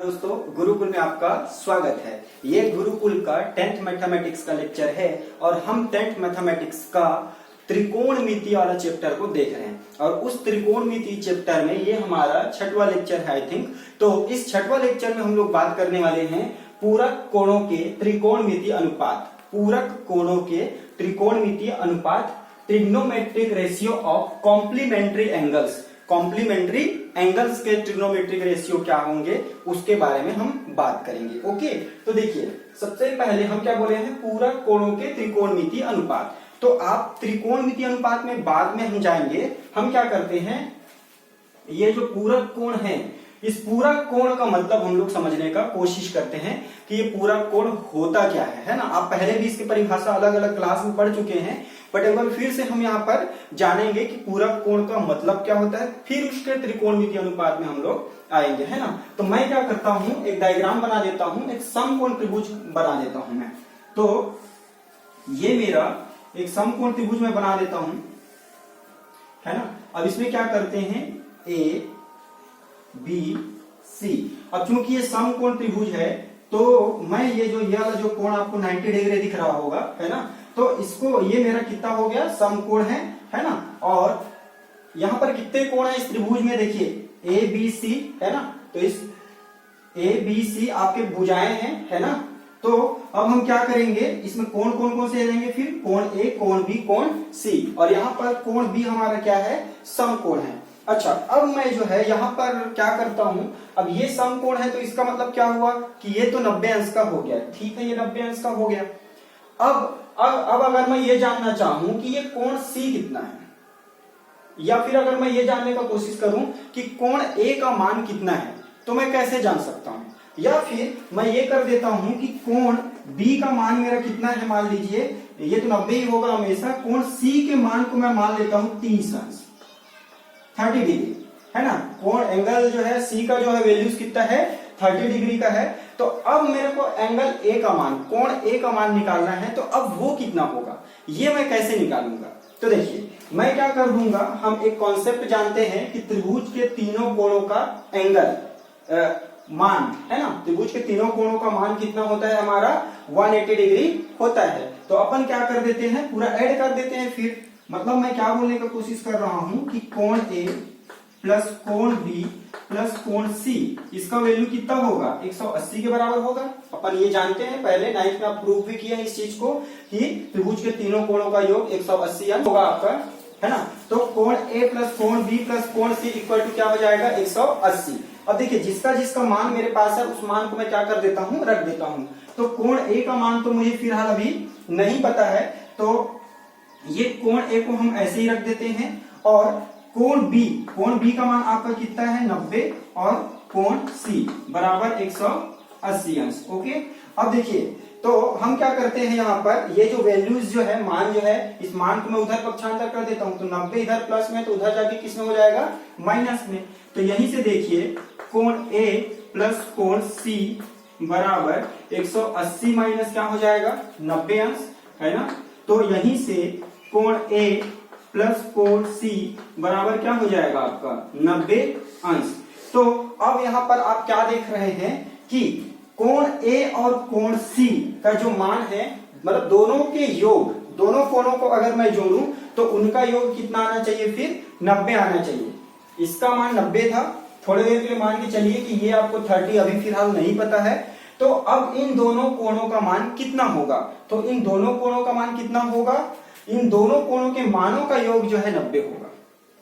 दोस्तों, गुरुकुल में आपका स्वागत है। ये गुरुकुल का 10th मैथमेटिक्स का लेक्चर है और हम 10th मैथमेटिक्स का त्रिकोणमिति वाला चैप्टर को देख रहे हैं और उस त्रिकोणमिति चैप्टर में ये हमारा छठवां लेक्चर है आई थिंक। तो इस छठवां लेक्चर में हम लोग बात करने वाले हैं पूरक कोणों के त्रिकोणमिति अनुपात, पूरक कोणों के त्रिकोणमिति अनुपात, trigonometric ratio of complementary angles. Complementary angles के ट्रिग्नोमेट्रिक रेशियो क्या होंगे उसके बारे में हम बात करेंगे। ओके, तो देखिए सबसे पहले हम क्या बोले हैं, पूरक कोणों के त्रिकोणमिति अनुपात। तो आप त्रिकोणमिति अनुपात में बाद में हम जाएंगे। हम क्या करते हैं, ये जो पूरक कोण है, इस पूरक कोण का मतलब हम लोग समझने का कोशिश करते हैं कि ये पूरक कोण होता क्या है ना। आप पहले भी इसकी परिभाषा अलग अलग क्लास में पढ़ चुके हैं, बट एक बार फिर से हम यहाँ पर जानेंगे कि पूरक कोण का मतलब क्या होता है, फिर उसके त्रिकोणमिति अनुपात में हम लोग आएंगे, है ना। तो मैं क्या करता हूँ, एक डायग्राम बना देता हूँ, एक समकोण त्रिभुज बना देता हूँ मैं। तो ये मेरा एक समकोण त्रिभुज में बना देता हूं, है ना। अब इसमें क्या करते हैं, ए बी सी। अब चूंकि ये समकोण त्रिभुज है तो मैं ये वाला जो कोण आपको 90 डिग्री दिख रहा होगा, है ना, तो इसको ये मेरा कितना हो गया, समकोण है ना। और यहां पर कितने कोण है इस त्रिभुज में, देखिए ए बी सी, है ना। तो इस ए बी सी आपके भुजाएं हैं, है ना। तो अब हम क्या करेंगे, इसमें कोण कौन कौन से रहेंगे, फिर कोण ए, कोण बी, कोण सी, और यहाँ पर कोण बी हमारा क्या है, समकोण है। अच्छा, अब मैं जो है यहाँ पर क्या करता हूं, अब ये समकोण है तो इसका मतलब क्या हुआ कि ये तो 90 अंश का हो गया, ठीक है, ये 90 अंश का हो गया। अब अगर मैं ये जानना चाहूं कि ये कोण सी कितना है, या फिर अगर मैं ये जानने का कोशिश करूं कि कोण ए का मान कितना है, तो मैं कैसे जान सकता हूं। या फिर मैं ये कर देता हूं कि कोण बी का मान मेरा कितना है, मान लीजिए ये तो 90 ही होगा हमेशा। कोण सी के मान को मैं मान लेता हूं 30 अंश, 30 डिग्री, है ना। कोण एंगल जो है सी का जो है वैल्यूज कितना है, 30 डिग्री का है। तो अब मेरे को एंगल ए का मान, कोण ए का मान निकालना है, तो अब वो कितना होगा, ये मैं कैसे निकालूंगा। तो देखिए मैं क्या कर दूंगा, हम एक कॉन्सेप्ट जानते हैं कि त्रिभुज के तीनों कोणों का एंगल मान, है ना, त्रिभुज के तीनों कोणों का मान कितना होता है हमारा, 180 डिग्री होता है। तो अपन क्या कर देते हैं, पूरा ऐड कर देते हैं। फिर मतलब मैं क्या बोलने की कोशिश कर रहा हूं कि कोण ए प्लस कोण बी प्लस कोण सी, इसका वैल्यू कितना होगा, 180 के बराबर होगा। अपन ये जानते हैं, पहले 9th में आप प्रूव भी किया है इस चीज को कि त्रिभुज के तीनों कोणों का योग 180 होगा आपका, है ना। तो कोण ए प्लस कोण बी प्लस कोण सी इक्वल टू क्या हो जाएगा, 180। अब देखिए जिसका जिसका मान मेरे पास है उस मान को मैं क्या कर देता हूं, रख देता हूं। तो कोण ए का मान तो मुझे फिलहाल अभी नहीं पता है, तो ये कोण ए को हम ऐसे ही रख देते हैं। और कोण बी का मान आपका कितना है, 90, और कोण सी बराबर 180 अंश। ओके, अब देखिए तो हम क्या करते हैं, यहाँ पर ये जो वैल्यूज जो है, मान जो है, इस मान को मैं उधर पक्षांतर कर देता हूं। तो 90 इधर प्लस में, तो उधर जाके किस में हो जाएगा, माइनस में। तो यहीं से देखिए कोण ए प्लस कोण सी बराबर 180 माइनस क्या हो जाएगा, 90 अंश, है ना। तो यहीं से कोण ए प्लस कोण सी बराबर क्या हो जाएगा आपका, 90 अंश। तो अब यहाँ पर आप क्या देख रहे हैं कि कोण ए और कोण सी का जो मान है, मतलब दोनों के योग, दोनों कोणों को अगर मैं जोड़ूं तो उनका योग कितना आना चाहिए, फिर 90 आना चाहिए। इसका मान 90 था, थोड़ी देर के लिए मान के चलिए कि ये आपको 30 अभी फिलहाल नहीं पता है। तो अब इन दोनों कोणों का मान कितना होगा, तो इन दोनों कोणों का मान कितना होगा, इन दोनों कोणों के मानों का योग जो है 90 होगा,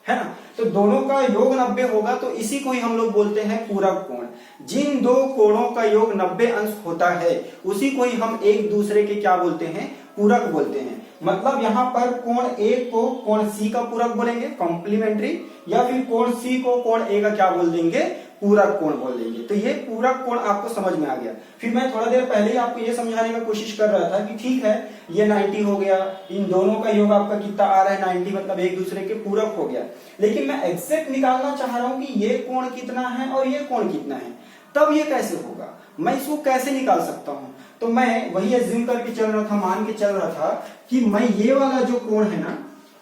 है ना। तो दोनों का योग 90 होगा, तो इसी को ही हम लोग बोलते हैं पूरक कोण। जिन दो कोणों का योग 90 अंश होता है उसी को ही हम एक दूसरे के क्या बोलते हैं, पूरक बोलते हैं। मतलब यहाँ पर कोण ए को कोण सी का पूरक बोलेंगे, कॉम्प्लीमेंट्री, या फिर कोण सी को कोण ए का क्या बोल देंगे, पूरक कोण बोल देंगे। तो ये पूरक कोण आपको समझ में आ गया। फिर मैं थोड़ा देर पहले ही आपको ये समझाने की कोशिश कर रहा था कि ठीक है ये 90 हो गया, इन दोनों का योग आपका कितना आ रहा है, 90, मतलब एक दूसरे के पूरक हो गया। लेकिन मैं एग्जैक्ट निकालना चाह रहा हूं कि ये कोण कितना है और ये कोण कितना है, तब ये कैसे होगा, मैं इसको कैसे निकाल सकता हूं। तो मैं वही एज्यूम करके चल रहा था, मान के चल रहा था कि मैं ये वाला जो कोण है ना,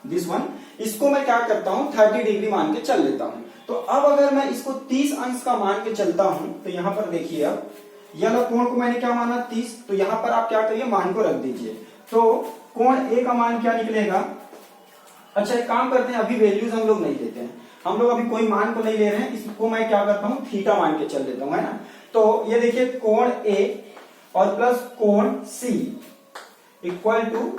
दिस वन, इसको मैं क्या करता हूं, 30 डिग्री मान के चल लेता हूं। तो अब अगर मैं इसको 30 अंश का मान के चलता हूं तो यहां पर देखिए, अब यह वाला कोण को मैंने क्या माना 30, तो यहां पर आप क्या करिए मान को रख दीजिए, तो कोण ए का मान क्या निकलेगा। अच्छा एक काम करते हैं, अभी वैल्यूज हम लोग नहीं लेते हैं, हम लोग अभी कोई मान को नहीं ले रहे हैं, इसको मैं क्या करता हूं थीटा मान के चल देता हूं, है ना। तो ये देखिए कोण ए और प्लस कोण सी इक्वल टू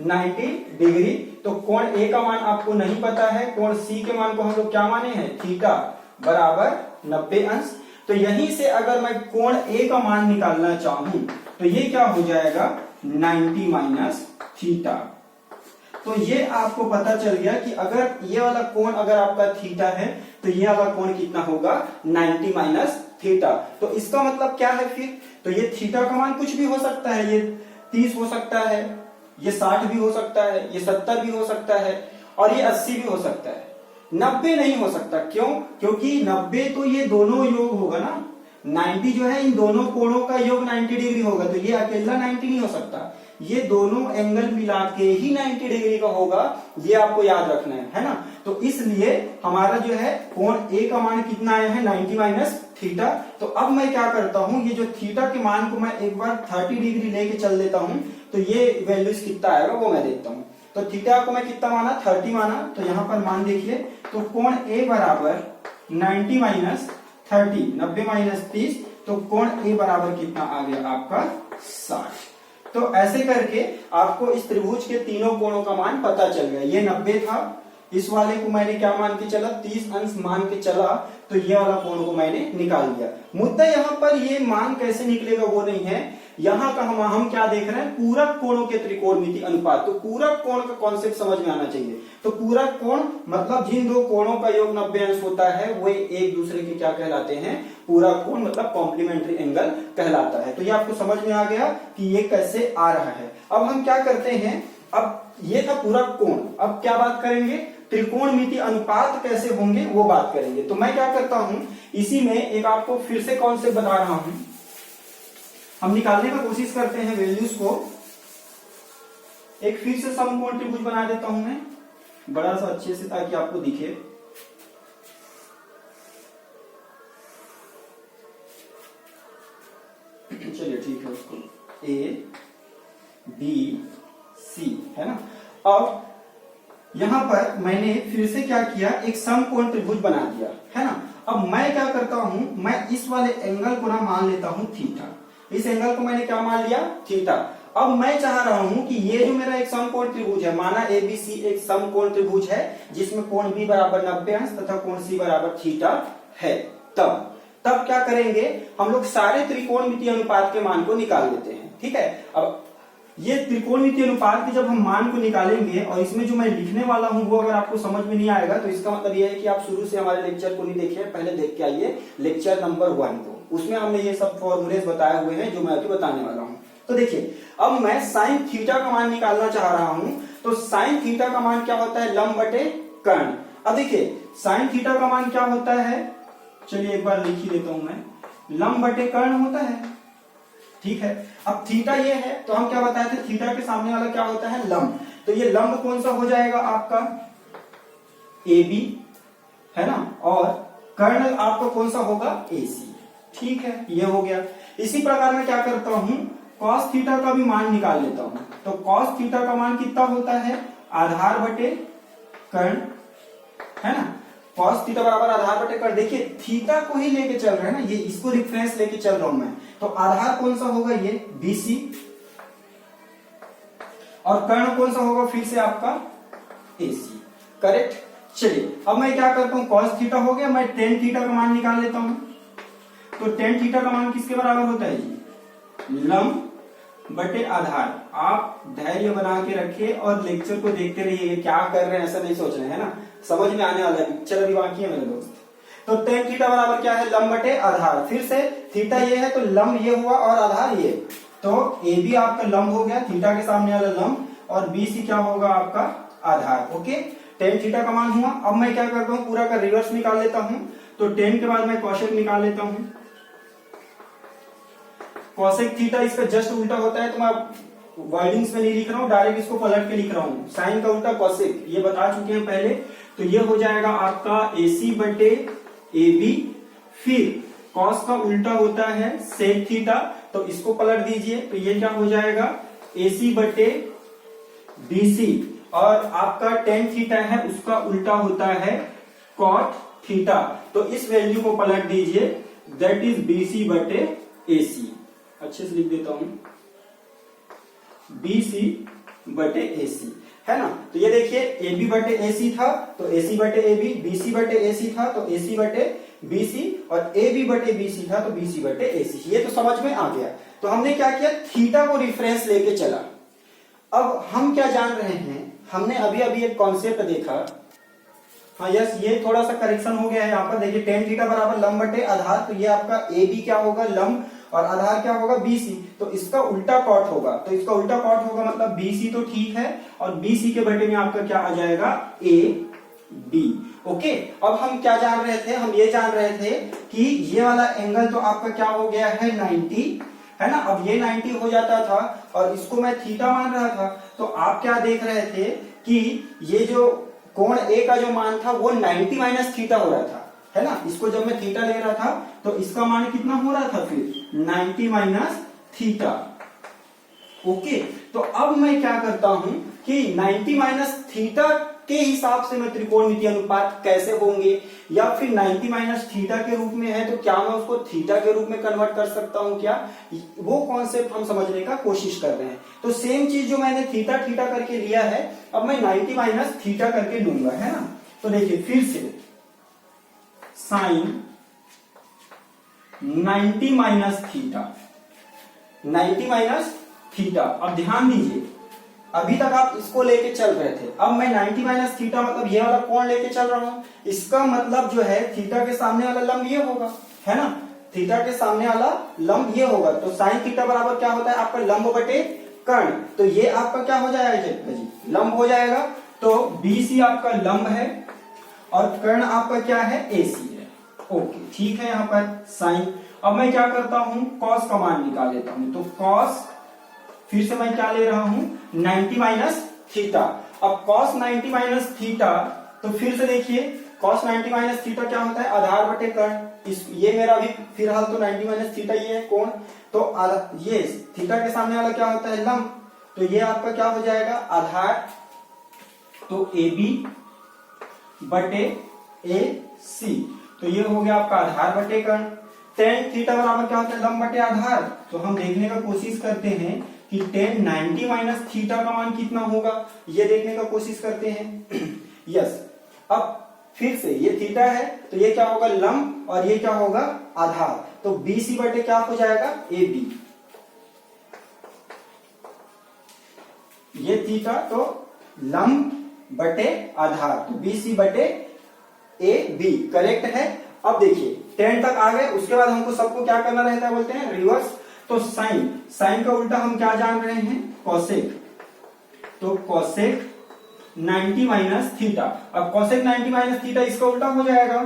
90 डिग्री। तो कोण ए का मान आपको नहीं पता है, कोण सी के मान को हम लोग क्या माने हैं थीटा बराबर 90 अंश। तो यहीं से अगर मैं कोण ए का मान निकालना चाहूं तो ये क्या हो जाएगा 90 माइनस थीटा। तो ये आपको पता चल गया कि अगर ये वाला कोण अगर आपका थीटा है तो ये वाला कोण कितना होगा 90 माइनस थीटा। तो इसका मतलब क्या है फिर, तो ये थीटा का मान कुछ भी हो सकता है, ये 30 हो सकता है, ये 60 भी हो सकता है, ये 70 भी हो सकता है और ये 80 भी हो सकता है, 90 नहीं हो सकता। क्यों? क्योंकि 90 तो ये दोनों योग होगा ना, 90 जो है इन दोनों कोणों का योग 90 डिग्री होगा, तो ये अकेला 90 नहीं हो सकता, ये दोनों एंगल मिला के ही 90 डिग्री का होगा, ये आपको याद रखना है ना। तो इसलिए हमारा जो है कोण ए का मान कितना आया है 90 माइनस थीटा। तो अब मैं क्या करता हूं, ये जो थीटा के मान को मैं एक बार 30 डिग्री लेके चल देता हूं, तो ये वैल्यूज कितना आएगा वो मैं देखता हूं। तो थीटा को मैं कितना माना 30 माना, तो यहां पर मान देखिए, तो कोण ए बराबर 90 माइनस 30, 90 माइनस 30, तो कोण ए बराबर कितना आ गया आपका 60। तो ऐसे करके आपको इस त्रिभुज के तीनों कोणों का मान पता चल गया। ये 90 था, इस वाले को मैंने क्या मान के चला 30 अंश मान के चला, तो ये वाला कोण को मैंने निकाल दिया। मुद्दा यहाँ पर ये मान कैसे निकलेगा वो नहीं है, यहाँ का हम क्या देख रहे हैं पूरक कोणों के त्रिकोणमिति अनुपात। तो पूरक कोण का कॉन्सेप्ट समझ में आना चाहिए। तो पूरक कोण मतलब जिन दो कोणों का योग 90 अंश होता है वो एक दूसरे के क्या कहलाते हैं पूरक कोण, मतलब कॉम्प्लीमेंट्री एंगल कहलाता है। तो ये आपको समझ में आ गया कि ये कैसे आ रहा है। अब हम क्या करते हैं, अब ये था पूरक कोण, अब क्या बात करेंगे त्रिकोणमिति अनुपात कैसे होंगे वो बात करेंगे। तो मैं क्या करता हूं, इसी में एक आपको फिर से कॉन्सेप्ट बता रहा हूं, हम निकालने का कोशिश करते हैं वैल्यूज को। एक फिर से समकोण त्रिभुज बना देता हूं मैं बड़ा सा अच्छे से, ताकि आपको दिखे। चलिए ठीक है, उसको ए बी सी है ना। अब यहां पर मैंने फिर से क्या किया, एक समकोण त्रिभुज बना दिया है ना। अब मैं क्या करता हूं, मैं इस वाले एंगल को ना मान लेता हूं थीटा, इस एंगल को मैंने क्या मान लिया थीटा। अब मैं चाह रहा हूं कि ये जो मेरा एक समकोण त्रिभुज है, माना एबीसी एक समकोण त्रिभुज है जिसमें कोण बी बराबर 90 अंश तथा कोण सी बराबर थीटा है। तब क्या करेंगे हम लोग सारे त्रिकोणमितीय अनुपात के मान को निकाल लेते हैं। ठीक है, अब ये त्रिकोणमितीय अनुपात के जब हम मान को निकालेंगे और इसमें जो मैं लिखने वाला हूं वो अगर आपको समझ में नहीं आएगा तो इसका मतलब ये है कि आप शुरू से हमारे लेक्चर को नहीं देखे, पहले देख के आइए लेक्चर नंबर 1 को, उसमें हमने ये सब फॉर्मूलेस बताए हुए हैं जो मैं अभी बताने वाला हूं। तो देखिए, अब मैं साइन थीटा का मान निकालना चाह रहा हूं, तो साइन थीटा का मान क्या होता है लंब बटे कर्ण। अब देखिए साइन थीटा का मान क्या होता है, चलिए एक बार लिख ही देता हूं मैं, लंब बटे कर्ण होता है। ठीक है, अब थीटा ये है तो हम क्या बताए थे, थीटा के सामने वाला क्या होता है लंब। तो ये लंब कौन सा हो जाएगा आपका AB है ना, और कर्ण आपका कौन सा होगा AC। ठीक है, ये हो गया। इसी प्रकार मैं क्या करता हूं, cos थीटा का भी मान निकाल लेता हूं। तो cos थीटा का मान कितना होता है आधार बटे कर्ण है ना, cos थीटा बराबर आधार बटे कर्ण। देखिए थीटा को ही लेके चल रहे हैं ना, ये इसको रिफरेंस लेके चल रहा हूं मैं, तो आधार कौन सा होगा ये BC, और कर्ण कौन सा होगा फिर से आपका AC। करेक्ट। चलिए अब मैं क्या करता हूं, cos थीटा हो गया, मैं tan थीटा का मान निकाल लेता हूं। तो tan थीटा का मान किसके बराबर होता है जी लंब बटे आधार। आप धैर्य बना के रखिए और लेक्चर को देखते रहिए, क्या कर रहे हैं ऐसा नहीं सोच रहे हैं ना, समझ में आने वाला है, पिक्चर अभी बाकी है मेरे दोस्त। तो tan थीटा बराबर क्या है लंब बटे आधार, फिर से थीटा ये है तो लंब ये हुआ और आधार ये, तो AB आपका लंब हो गया थीटा के सामने वाला लंब, और BC क्या होगा आपका आधार। ओके, tan थीटा का मान हुआ। अब मैं क्या करता हूँ पूरा का रिवर्स निकाल लेता हूँ, तो tan के बाद मैं कोसेक निकाल लेता हूँ। कोसेक थीटा इसका जस्ट उल्टा होता है, तो मैं वर्डिंग्स में नहीं लिख रहा हूँ, डायरेक्ट इसको पलट के लिख रहा हूँ। साइन का उल्टा कोसेक, ये बता चुके हैं पहले। तो ये हो जाएगा आपका AC बटे AB। फिर कॉस का उल्टा होता है सेक थीटा, तो इसको पलट दीजिए, तो ये क्या हो जाएगा AC बटे BC। और आपका टेन थीटा है उसका उल्टा होता है कॉट थीटा, तो इस वैल्यू को पलट दीजिए, दैट इज BC बटे AC। अच्छे से लिख देता हूं, BC बटे AC, है ना। तो ये देखिए AB बटे AC था तो AC बटे AB, BC बटे AC था तो AC बटे BC, और AB बटे BC था तो BC बटे AC। ये तो समझ में आ गया। तो हमने क्या किया, थीटा को रिफरेंस लेके चला। अब हम क्या जान रहे हैं, हमने अभी अभी एक कॉन्सेप्ट देखा, हाँ यस, ये थोड़ा सा करेक्शन हो गया है यहाँ पर। देखिए टेन थीटा बराबर लंब बटे आधार, तो ये आपका AB क्या होगा लंब, और आधार क्या होगा BC, तो इसका उल्टा कॉट होगा। तो इसका उल्टा कॉट होगा मतलब BC तो ठीक है, और BC के बटे में आपका क्या आ जाएगा AB। ओके, अब हम क्या जान रहे थे, हम ये जान रहे थे कि ये वाला एंगल तो आपका क्या हो गया है 90, है ना। अब ये 90 हो जाता था और इसको मैं थीटा मान रहा था, तो आप क्या देख रहे थे कि ये जो कोण A का जो मान था वो 90 माइनस थीटा हो रहा था, है ना। इसको जब मैं थीटा ले रहा था तो इसका मान कितना हो रहा था फिर 90 माइनस थीटा। ओके, तो अब मैं क्या करता हूं कि 90 माइनस थीटा के हिसाब से मैं त्रिकोणमितीय अनुपात कैसे होंगे, या फिर 90 माइनस थीटा के रूप में है तो क्या मैं उसको थीटा के रूप में कन्वर्ट कर सकता हूं क्या, वो कॉन्सेप्ट हम समझने का कोशिश कर रहे हैं। तो सेम चीज जो मैंने थीटा थीटा करके लिया है, अब मैं 90 माइनस थीटा करके लूंगा, है ना। तो देखिए फिर से sine 90 minus theta, 90 minus theta. अब ध्यान दीजिए, अभी तक आप इसको लेके चल रहे थे, अब मैं 90 माइनस थीटा मतलब ये वाला कोण लेके चल रहा हूं। इसका मतलब जो है थीटा के सामने वाला लंब ये होगा, है ना। थीटा के सामने वाला लंब ये होगा, तो साइन थीटा बराबर क्या होता है आपका लंब बटे कर्ण। तो ये आपका क्या हो जाएगा जी, लंब हो जाएगा। तो BC आपका लंब है और कर्ण आपका क्या है AC है। ओके ठीक है, यहाँ पर साइन। अब मैं क्या करता हूं, कॉस का मान निकाल लेता हूं। तो कॉस, फिर से मैं क्या ले रहा हूं 90 माइनस थीटा। अब कॉस 90 माइनस थीटा, तो फिर से देखिए कॉस 90 माइनस थीटा क्या होता है आधार बटे कर्ण। ये मेरा अभी फिलहाल तो 90 माइनस थीटा ये है कोण, तो ये थीटा के सामने वाला क्या होता है लंब, तो ये आपका क्या हो जाएगा आधार, तो AB बटे AC, तो ये हो गया आपका आधार बटे कर्ण। टेन थीटा बराबर क्या होता है लंब बटे आधार, तो हम देखने का कोशिश करते हैं कि टेन 90 माइनस थीटा का मान कितना होगा, ये देखने का कोशिश करते हैं। यस, अब फिर से ये थीटा है तो ये क्या होगा लंब और ये क्या होगा आधार, तो BC बटे क्या हो जाएगा AB। ये थीटा तो लंब बटे आधार, तो BC बटे AB करेक्ट है। अब देखिए 10 तक आ गए, उसके बाद हमको सबको क्या करना रहता है बोलते हैं रिवर्स। तो साइन, साइन का उल्टा हम क्या जान रहे हैं कोसेक, तो कोसेक 90 माइनस थीटा। अब कोसेक 90 माइनस थीटा इसका उल्टा हो जाएगा,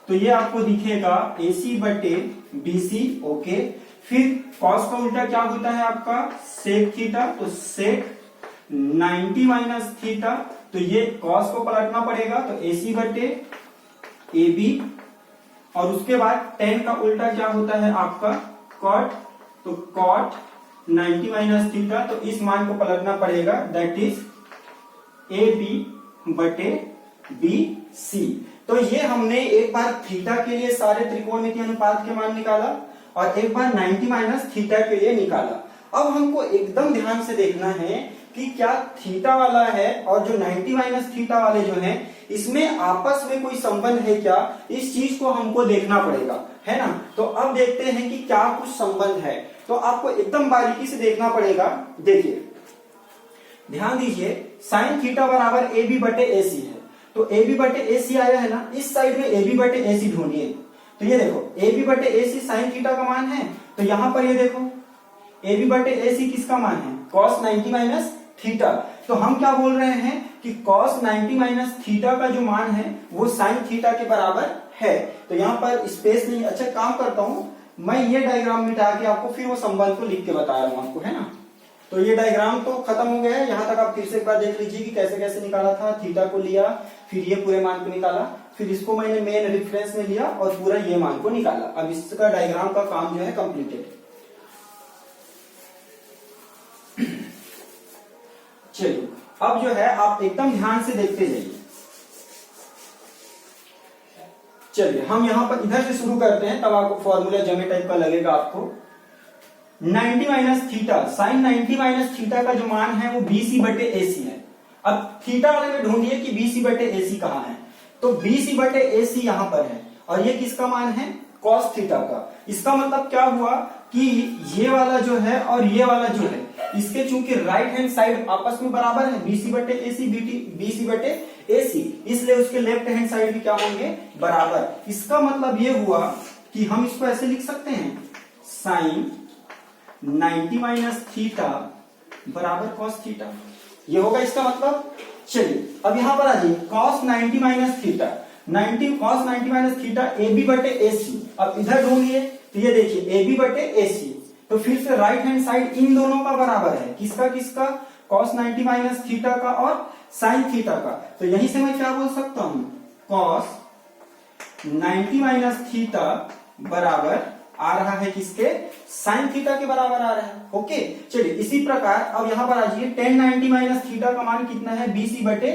तो ये आपको दिखेगा AC बटे BC। ओके, फिर कॉस का उल्टा क्या होता है आपका सेक थीटा, तो सेक 90 माइनस थीटा, तो ये कॉस को पलटना पड़ेगा, तो AC बटे AB। और उसके बाद 10 का उल्टा क्या होता है आपका कॉट, तो कॉट 90 माइनस थीटा, तो इस मान को पलटना पड़ेगा, दैट इज AB बटे BC। तो ये हमने एक बार थीटा के लिए सारे त्रिकोणमितीय अनुपात के मान निकाला और एक बार 90 माइनस थीटा के लिए निकाला। अब हमको एकदम ध्यान से देखना है कि क्या थीटा वाला है और जो 90 माइनस थीटा वाले जो हैं इसमें आपस में कोई संबंध है क्या, इस चीज को हमको देखना पड़ेगा, है ना। तो अब देखते हैं कि क्या कुछ संबंध है, तो आपको एकदम बारीकी से देखना पड़ेगा। देखिए ध्यान दीजिए, साइन थीटा बराबर AB बटे AC है, तो AB बटे AC आया है ना, इस साइड में AB बटे AC ढूंढिए। तो ये देखो AB बटे AC साइन थीटा का मान है, तो यहां पर ये देखो AB बटे AC किसका मान है cos 90 माइनस थीटा। तो हम क्या बोल रहे हैं कि cos 90 माइनस थीटा का जो मान है वो साइन थीटा के बराबर है। तो यहाँ पर स्पेस नहीं, अच्छा काम करता हूं मैं ये डायग्राम मिटा के आपको फिर वो संबंध को लिख के बता रहा हूं आपको, है ना। तो ये डायग्राम तो खत्म हो गया है। यहाँ तक आप फिर से एक बार देख लीजिए कि कैसे कैसे निकाला था। थीटा को लिया, फिर ये पूरे मान को निकाला, फिर इसको मैंने मेन रेफरेंस में लिया और पूरा ये मान को निकाला। अब इसका डायग्राम का काम जो है कंप्लीटेड। चलिए अब जो है आप एकदम ध्यान से देखते जाइए। चलिए हम यहां पर इधर से शुरू करते हैं, तब आपको फॉर्मूला जमे टाइप का लगेगा आपको। 90 minus theta, sine 90 minus theta का जो मान है वो BC बटे AC है। अब थीटा वाले में ढूंढिए कि BC बटे AC कहां है। तो BC बटे AC यहां पर है और ये किसका मान है, कॉस थीटा का। इसका मतलब क्या हुआ कि ये वाला जो है और ये वाला जो है, इसके चूंकि राइट हैंड साइड आपस में बराबर है, BC बटे AC BC बटे AC, इसलिए उसके लेफ्ट हैंड साइड भी क्या होंगे, बराबर। इसका मतलब ये हुआ कि हम इसको ऐसे लिख सकते हैं, साइन 90 माइनस थीटा बराबर कॉस थीटा, ये होगा इसका मतलब। चलिए अब यहां पर आ जाइए, cos 90 minus theta, cos 90 minus theta AB बटे AC। अब इधर ढूंढिए तो ये देखिए AB बटे AC, तो फिर से राइट हैंड साइड इन दोनों का बराबर है, किसका किसका, कॉस 90 माइनस थीटा का और साइन थीटा का। तो यहीं से मैं क्या बोल सकता हूं, कॉस 90 माइनस थीटा बराबर आ रहा है किसके, साइन थीटा के बराबर आ रहा है। ओके चलिए इसी प्रकार अब यहां पर आ जाइए, tan 90 माइनस थीटा का मान कितना है, BC बटे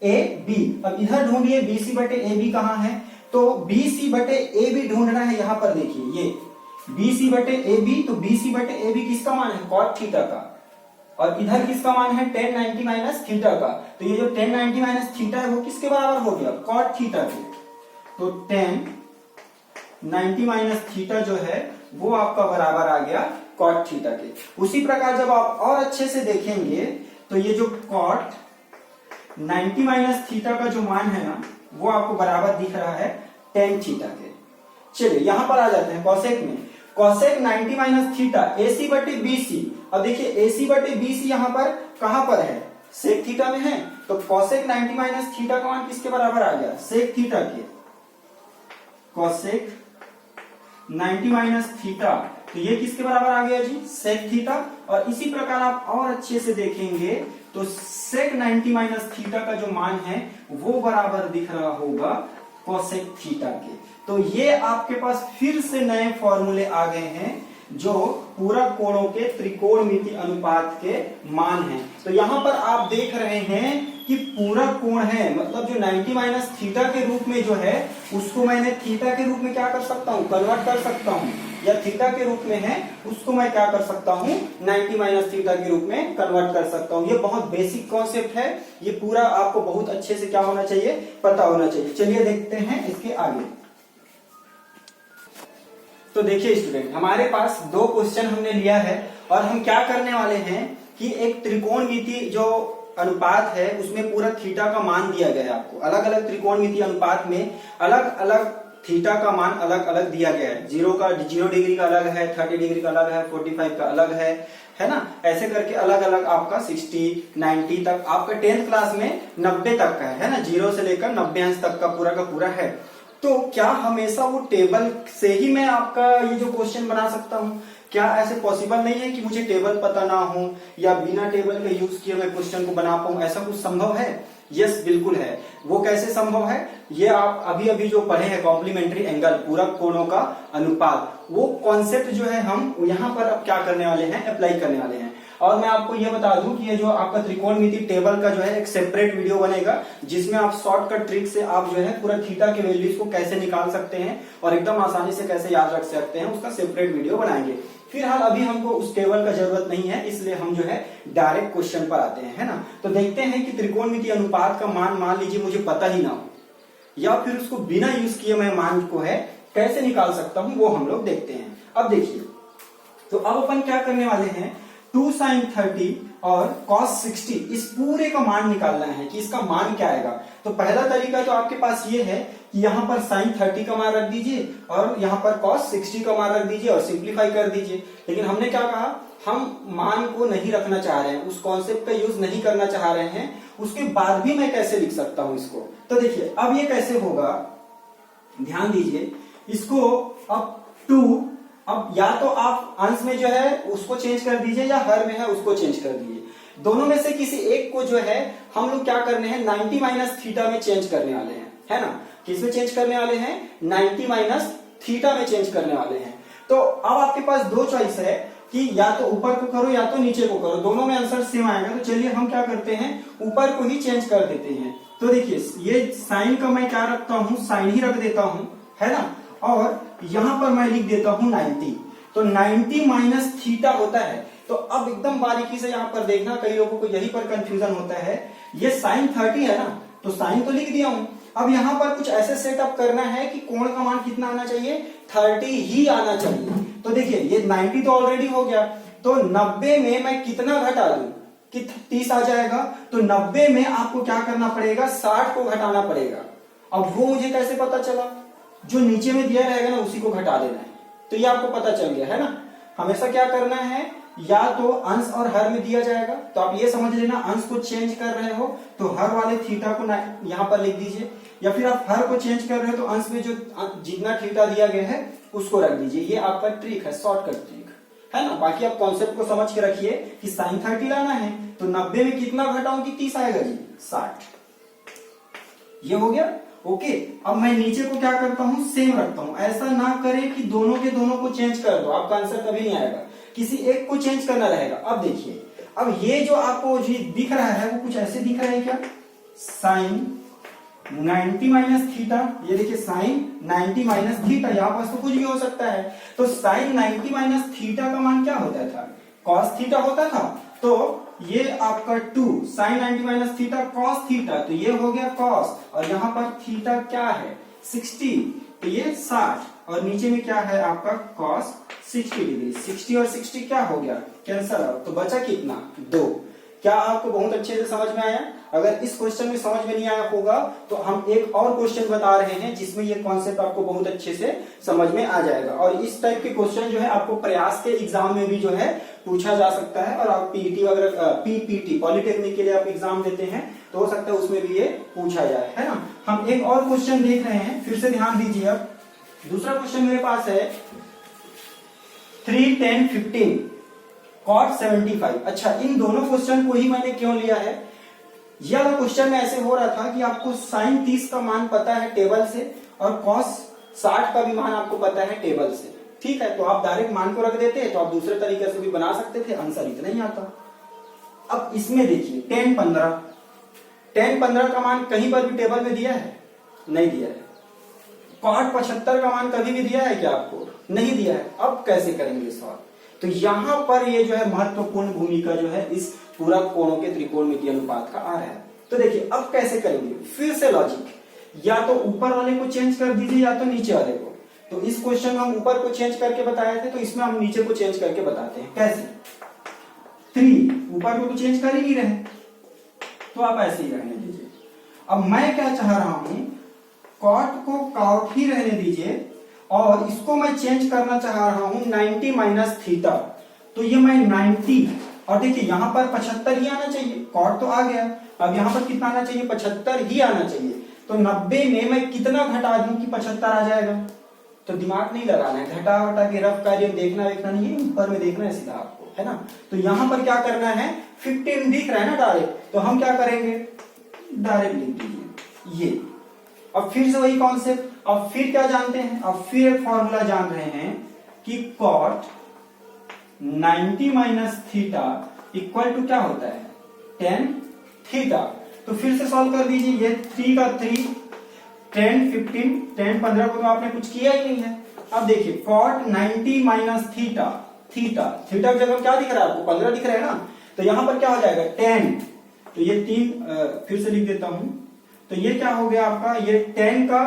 AB। अब इधर ढूंढिए BC बटे AB कहां है, तो BC बटे AB ढूंढना है। यहां पर देखिए ये BC बटे AB, तो BC बटे AB किसका मान है, कॉट थीटा का, और इधर किसका मान है, tan 90 माइनस थीटा का। तो ये जो tan 90 माइनस थीटा है वो किसके बराबर हो गया, कॉट थीटा के। तो tan 90 माइनस थीटा जो है वो आपका बराबर आ गया कॉट थीटा के। उसी प्रकार जब आप और अच्छे से देखेंगे तो ये जो कॉट 90 माइनस थीटा का जो मान है ना, वो आपको बराबर दिख रहा है tan थीटा के। चलिए यहां पर आ जाते हैं कॉसेक में, कॉसेक 90 माइनस थीटा AC बटे BC। अब देखिए AC बटे BC यहां पर कहां पर है, सेक थीटा में है, तो कॉसेक 90 माइनस थीटा का मान किसके बराबर आ गया, सेक थीटा के। कॉसेक 90 माइनस थीटा, तो ये किसके बराबर आ गया जी, सेक थीटा। और इसी प्रकार आप और अच्छे से देखेंगे तो सेक 90 माइनस थीटा का जो मान है वो बराबर दिख रहा होगा कोसेक थीटा के। तो ये आपके पास फिर से नए फॉर्मूले आ गए हैं जो पूरक कोणों के त्रिकोणमिति अनुपात के मान हैं। तो यहां पर आप देख रहे हैं कि पूरक कोण है, मतलब जो 90 माइनस थीटा के रूप में जो है उसको मैंने थीटा के रूप में क्या कर सकता हूं, कन्वर्ट कर सकता हूं, या थीटा के रूप में है उसको मैं क्या कर सकता हूं, 90 माइनस थीटा के रूप में कन्वर्ट कर सकता हूं। ये बहुत बेसिक कॉन्सेप्ट है, ये पूरा आपको बहुत अच्छे से क्या होना चाहिए, पता होना चाहिए। चलिए देखते हैं इसके आगे। तो देखिए स्टूडेंट, हमारे पास दो क्वेश्चन हमने लिया है और हम क्या करने वाले हैं कि एक त्रिकोणमिति जो अनुपात है उसमें पूरा थीटा का मान दिया गया है आपको। अलग अलग त्रिकोणमिति अनुपात में अलग अलग थीटा का मान अलग अलग दिया गया है। 0 डिग्री का अलग है, 30 डिग्री का अलग है, 45 का अलग है ना। ऐसे करके अलग अलग आपका 60, 90 तक, आपका 10th क्लास में 90 तक का है ना, 0 से लेकर 90 अंश तक का पूरा है। तो क्या हमेशा वो टेबल से ही मैं आपका ये जो क्वेश्चन बना सकता हूँ? क्या ऐसे पॉसिबल नहीं है कि मुझे टेबल पता ना हो या बिना टेबल का यूज किए मैं क्वेश्चन को बना पाऊं? ऐसा कुछ संभव है? यस बिल्कुल है। वो कैसे संभव है? ये आप अभी अभी जो पढ़े हैं कॉम्प्लीमेंट्री एंगल, पूरक कोणों का अनुपात, वो कॉन्सेप्ट जो है हम यहाँ पर अब क्या करने वाले हैं, अप्लाई करने वाले हैं। और मैं आपको ये बता दूं कि ये जो आपका त्रिकोणमिति टेबल का जो है एक सेपरेट वीडियो बनेगा जिसमें आप शॉर्टकट ट्रिक से आप जो है पूरा थीटा के वैल्यूज को कैसे निकाल सकते हैं और एकदम आसानी से कैसे याद रख सकते हैं, उसका सेपरेट वीडियो बनाएंगे। फिलहाल अभी हमको उस टेबल का जरूरत नहीं है, इसलिए हम जो है डायरेक्ट क्वेश्चन पर आते हैं, है ना। तो देखते हैं कि त्रिकोणमिति अनुपात का मान लीजिए मुझे पता ही ना हो या फिर उसको बिना यूज किए मैं मान को है कैसे निकाल सकता हूं, वो हम लोग देखते हैं। अब देखिए, तो अब अपन क्या करने वाले हैं, 2 sin 30 और cos 60 इस पूरे का मान निकालना है कि इसका मान क्या आएगा। तो पहला तरीका तो आपके पास ये है कि यहाँ पर sin 30 का मान रख दीजिए और यहाँ पर cos 60 का मान रख दीजिए और सिंप्लीफाई कर दीजिए। लेकिन हमने क्या कहा, हम मान को नहीं रखना चाह रहे हैं, उस कॉन्सेप्ट का यूज नहीं करना चाह रहे हैं, उसके बाद भी मैं कैसे लिख सकता हूं इसको। तो देखिए अब ये कैसे होगा, ध्यान दीजिए इसको। अब 2 अब या तो आप अंश में जो है उसको चेंज कर दीजिए या हर में है उसको चेंज कर दीजिए। दोनों में से किसी एक को जो है हम लोग क्या करने हैं 90 माइनस थीटा में चेंज करने वाले हैं, है ना। किस में चेंज करने वाले हैं 90 माइनस थीटा में चेंज करने वाले हैं। तो अब आपके पास दो चॉइस है कि या तो ऊपर को करो या तो नीचे को करो, दोनों में आंसर सेम आएगा। तो चलिए हम क्या करते हैं ऊपर को ही चेंज कर देते हैं। तो देखिए ये साइन का मैं क्या रखता हूं साइन ही रख देता हूं, है ना, और यहां पर मैं लिख देता हूं 90। तो 90 माइनस थीटा होता है। तो अब एकदम बारीकी से यहां पर देखना, कई लोगों को यही पर कंफ्यूजन होता है। ये साइन 30 है ना, तो साइन तो लिख दिया हूं। अब यहां पर कुछ ऐसे सेटअप करना है कि कोण का मान कितना आना चाहिए 30 ही आना चाहिए। तो देखिए ये 90 तो ऑलरेडी हो गया, तो 90 में मैं कितना घटा दूं कि 30 आ जाएगा। तो 90 में आपको क्या करना पड़ेगा 60 को घटाना पड़ेगा। अब वो मुझे कैसे पता चला, जो नीचे में दिया रहेगा ना उसी को घटा देना है। तो ये आपको पता चल गया है ना। हमेशा क्या करना है या तो अंश और हर में दिया जाएगा, तो आप ये समझ लेना अंश को चेंज कर रहे हो तो हर वाले थीटा को यहां पर लिख दीजिए, या फिर आप हर को चेंज कर रहे हो तो अंश में जो जितना थीटा दिया गया है उसको रख दीजिए। ये आपका ट्रिक है, शॉर्टकट ट्रिक है ना। बाकी आप कॉन्सेप्ट को समझ के रखिए कि साइन 30 लाना है तो 90 में कितना घटाऊं कि 30 आएगा जी 60। ये हो गया ओके। अब मैं नीचे को क्या करता हूं सेम रखता हूं। ऐसा ना करें कि दोनों के दोनों को चेंज कर दो, आपका आंसर कभी नहीं आएगा, किसी एक को चेंज करना रहेगा। अब देखिए अब ये जो आपको दिख रहा है वो कुछ ऐसे दिख रहा है क्या, साइन 90 माइनस थीटा। ये देखिए साइन 90 माइनस थीटा, यहाँ पास तो कुछ भी हो सकता है। तो साइन 90 माइनस थीटा का मान क्या होता था कॉस थीटा होता था। तो ये आपका 2 sine 90 minus theta cos theta, तो ये हो गया कॉस, और यहाँ पर थीटा क्या है 60, तो ये 60, और नीचे में क्या है आपका कॉस 60 डिग्री। 60 और 60 क्या हो गया कैंसल आउट, तो बचा कितना 2। क्या आपको बहुत अच्छे से समझ में आया। अगर इस क्वेश्चन में समझ में नहीं आया होगा तो हम एक और क्वेश्चन बता रहे हैं जिसमें ये कॉन्सेप्ट आपको बहुत अच्छे से समझ में आ जाएगा। और इस टाइप के क्वेश्चन जो है आपको प्रयास के एग्जाम में भी जो है पूछा जा सकता है। और आप पीईटी वगैरह पीपीटी पॉलिटेक्निक के लिए आप एग्जाम देते हैं तो हो सकता है उसमें भी ये पूछा जाए, है ना। हम एक और क्वेश्चन देख रहे हैं, फिर से ध्यान दीजिए। अब दूसरा क्वेश्चन मेरे पास है 3 10 15 cot 75। अच्छा इन दोनों क्वेश्चन को ही मैंने क्यों लिया है, यह क्वेश्चन में ऐसे हो रहा था कि आपको साइन 30 का मान पता है टेबल से और कॉस 60 का भी मान आपको पता है टेबल से, ठीक है। तो आप डायरेक्ट मान को रख देते तो आप दूसरे तरीके से भी बना सकते थे, आंसर इतना ही आता। अब इसमें देखिए 10 15 का मान कहीं पर भी टेबल में दिया है नहीं दिया है। cot 75 का मान कभी भी दिया है क्या आपको, नहीं दिया है। अब कैसे करेंगे सॉल्व, तो यहां पर ये जो है महत्वपूर्ण भूमिका जो है इस पूरा कोणों के त्रिकोणमितीय अनुपात का आ रहा है। तो देखिए अब कैसे करेंगे, फिर से लॉजिक, या तो ऊपर वाले को चेंज कर दीजिए या तो नीचे वाले को। तो इस क्वेश्चन में हम ऊपर को चेंज करके बताए थे, तो इसमें हम नीचे को चेंज करके बताते हैं। कैसे 3 ऊपर को तो चेंज कर ही नहीं रहे, तो आप ऐसे ही रहने दीजिए। अब मैं क्या चाह रहा हूं, कॉट को कॉट ही रहने दीजिए और इसको मैं चेंज करना चाह रहा हूं 90 माइनस थीटा। तो ये मैं 90, और देखिए यहां पर 75 ही आना चाहिए, कॉट तो आ गया। अब यहां पर कितना आना चाहिए 75 ही आना चाहिए। तो 90 में मैं कितना घटा दूं कि 75 आ जाएगा। तो दिमाग नहीं लगाना है, घटा वटा के रफ कार्य देखना वेखना नहीं है, ऊपर में देखना है सीधा आपको, है ना। तो यहां पर क्या करना है 15 दिख रहा है ना डायरेक्ट, तो हम क्या करेंगे डायरेक्ट लिख दीजिए ये। अब फिर से वही कॉन्सेप्ट, अब फिर क्या जानते हैं, अब फिर एक फॉर्मूला जान रहे हैं कि cot 90 minus theta equal to क्या होता है 10 थीटा। तो फिर से सॉल्व कर दीजिए, ये 3 का 3 10 15 10 15 को तो आपने कुछ किया ही नहीं है। अब देखिए कॉट 90 माइनस थीटा, थीटा की जगह क्या दिख रहा है आपको 15 दिख रहा है ना। तो यहां पर क्या हो जाएगा 10, तो ये 3 फिर से लिख देता हूं। तो ये क्या हो गया आपका, ये 10 का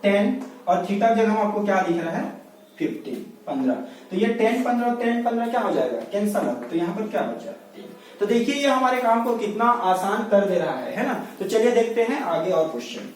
10 और थीटा की जगह आपको क्या दिख रहा है 15। तो ये 10 15 10 15 क्या हो जाएगा कैंसल हो, तो यहाँ पर क्या बचा 3। तो देखिए ये हमारे काम को कितना आसान कर दे रहा है ना। तो चलिए देखते हैं आगे और क्वेश्चन।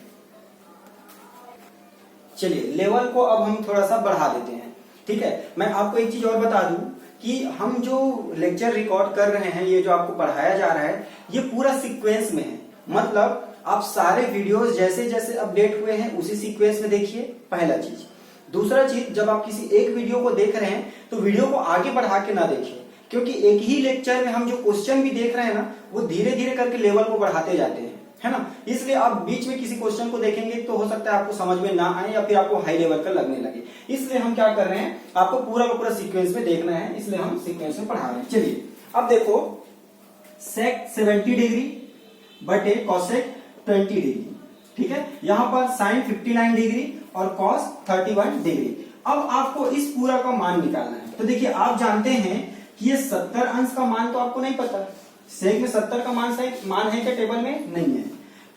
चलिए लेवल को अब हम थोड़ा सा बढ़ा देते हैं, ठीक है। मैं आपको एक चीज और बता दूं कि हम जो लेक्चर रिकॉर्ड कर रहे हैं, ये जो आपको पढ़ाया जा रहा है, ये पूरा सीक्वेंस में है। मतलब आप सारे वीडियोस जैसे जैसे अपडेट हुए हैं उसी सीक्वेंस में देखिए। पहला चीज दूसरा चीज, जब आप किसी एक वीडियो को देख रहे हैं तो वीडियो को आगे बढ़ा के ना देखें, क्योंकि एक ही लेक्चर में हम जो क्वेश्चन भी देख रहे हैं ना, वो धीरे धीरे करके लेवल को बढ़ाते जाते हैं, है ना। इसलिए आप बीच में किसी क्वेश्चन को देखेंगे तो हो सकता है आपको समझ में ना आए या फिर आपको हाई लेवल का लगने लगे। इसलिए हम क्या कर रहे हैं, आपको पूरा का पूरा सीक्वेंस में देखना है, इसलिए हम सीक्वेंस में पढ़ा रहे हैं। चलिए अब देखो, सेक 70 डिग्री बटे कॉसेक 20 डिग्री, ठीक है। यहाँ पर साइन 59 डिग्री और कॉस 31 डिग्री। अब आपको इस पूरा का मान निकालना है। तो देखिए, आप जानते हैं कि ये 70 अंश का मान तो आपको नहीं पता, सेक में 70 का मान है क्या टेबल में? नहीं है।